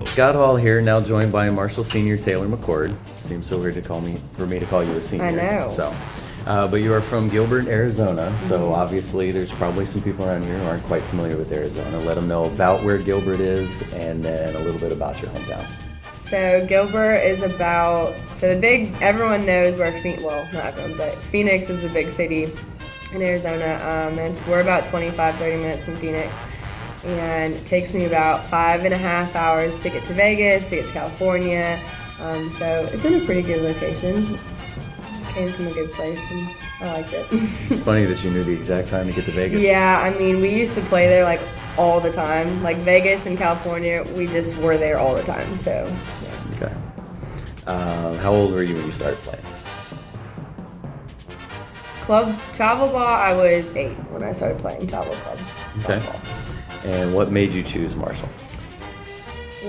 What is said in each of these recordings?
Scott Hall here, now joined by Marshall Senior Taylor McCord. Seems so weird for me to call you a senior. I know. So, but you are from Gilbert, Arizona. So obviously, there's probably some people around here who aren't quite familiar with Arizona. Let them know about where Gilbert is, and then a little bit about your hometown. So Gilbert is everyone knows where not everyone, but Phoenix is the big city in Arizona. And we're about 25-30 minutes from Phoenix. And it takes me about 5.5 hours to get to Vegas, to get to California. So it's in a pretty good location. It came from a good place, and I liked it. It's funny that you knew the exact time to get to Vegas. Yeah, I mean, we used to play there like all the time. Like Vegas and California, we just were there all the time. So, yeah. Okay. How old were you when you started playing? Club travel ball, I was 8 when I started playing travel club. Okay. Softball. And what made you choose Marshall?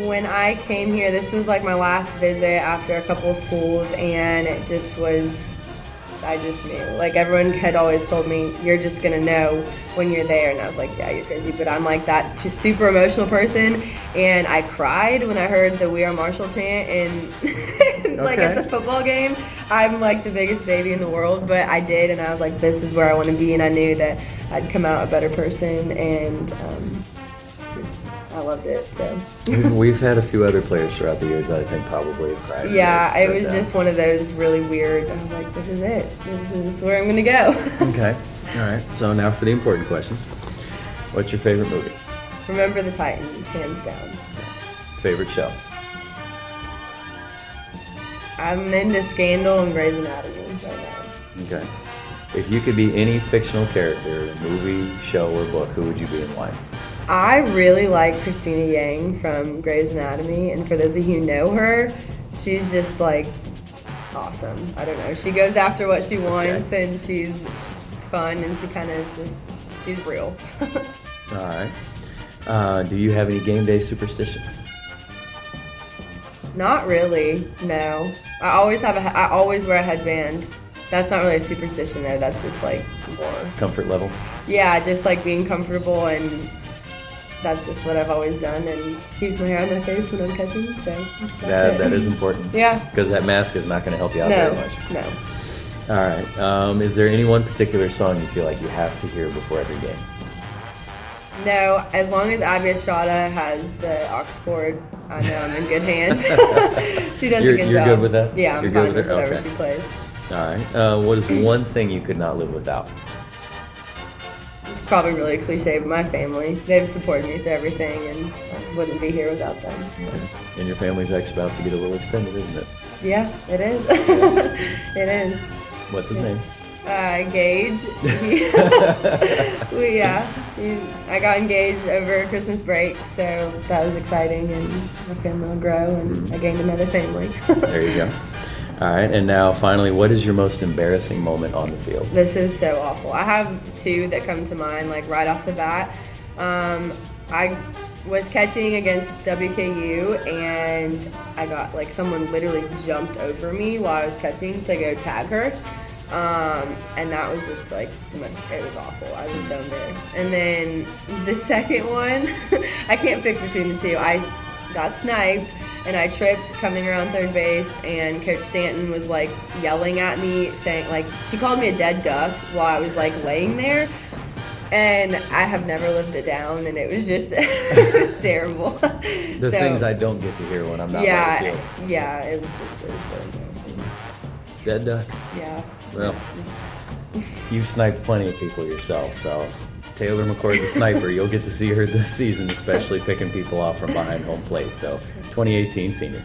When I came here, this was like my last visit after a couple of schools, and it just was, I just knew. Like everyone had always told me, you're just gonna know when you're there, and I was like, yeah, you're crazy, but I'm like that super emotional person, and I cried when I heard the We Are Marshall chant, and like at the football game. I'm like the biggest baby in the world, but I did, and I was like, this is where I want to be, and I knew that I'd come out a better person, and I loved it. So we've had a few other players throughout the years that I think probably have cried. Yeah, it was just one of those really weird. I was like, this is it. This is where I'm gonna go. Okay. All right. So now for the important questions. What's your favorite movie? Remember the Titans, hands down. Favorite show? I'm into Scandal and Grey's Anatomy right now. Okay. If you could be any fictional character, movie, show, or book, who would you be and why? I really like Christina Yang from Grey's Anatomy, and for those of you who know her, she's just like awesome. I don't know. She goes after what she wants, and she's fun, and she kind of she's real. All right. Do you have any game day superstitions? Not really, no. I always wear a headband. That's not really a superstition though, that's just like more Comfort level? Yeah, just like being comfortable, and that's just what I've always done, and keeps my hair on my face when I'm catching, so that is important. Yeah. Because that mask is not going to help you out very much. No. All right. Is there any one particular song you feel like you have to hear before every game? No, as long as Abby Estrada has the aux cord, I know I'm in good hands. She does a good job. You're good with that? Yeah, I'm You're fine good with her? whatever Okay. she plays. All right. What is one thing you could not live without? It's probably really cliche, but my family. They've supported me through everything, and I wouldn't be here without them. Okay. And your family's actually about to get a little extended, isn't it? Yeah, it is. It is. What's his name? Gage. I got engaged over Christmas break, so that was exciting, and my family will grow, and I gained another family. There you go. All right, and now finally, what is your most embarrassing moment on the field? This is so awful. I have 2 that come to mind, like right off the bat. I was catching against WKU, and I got like someone literally jumped over me while I was catching to go tag her. And that was just like, it was awful. I was so embarrassed. And then the second one, I can't pick between the 2. I got sniped, and I tripped coming around third base, and Coach Stanton was like yelling at me, saying like, she called me a dead duck while I was like laying there, and I have never lived it down, and it was just, it was terrible. The things I don't get to hear when I'm not on the field. Yeah, it was really embarrassing. Dead duck. Yeah. Well, you've sniped plenty of people yourself, so Taylor McCord the sniper, you'll get to see her this season, especially picking people off from behind home plate. So 2018 senior.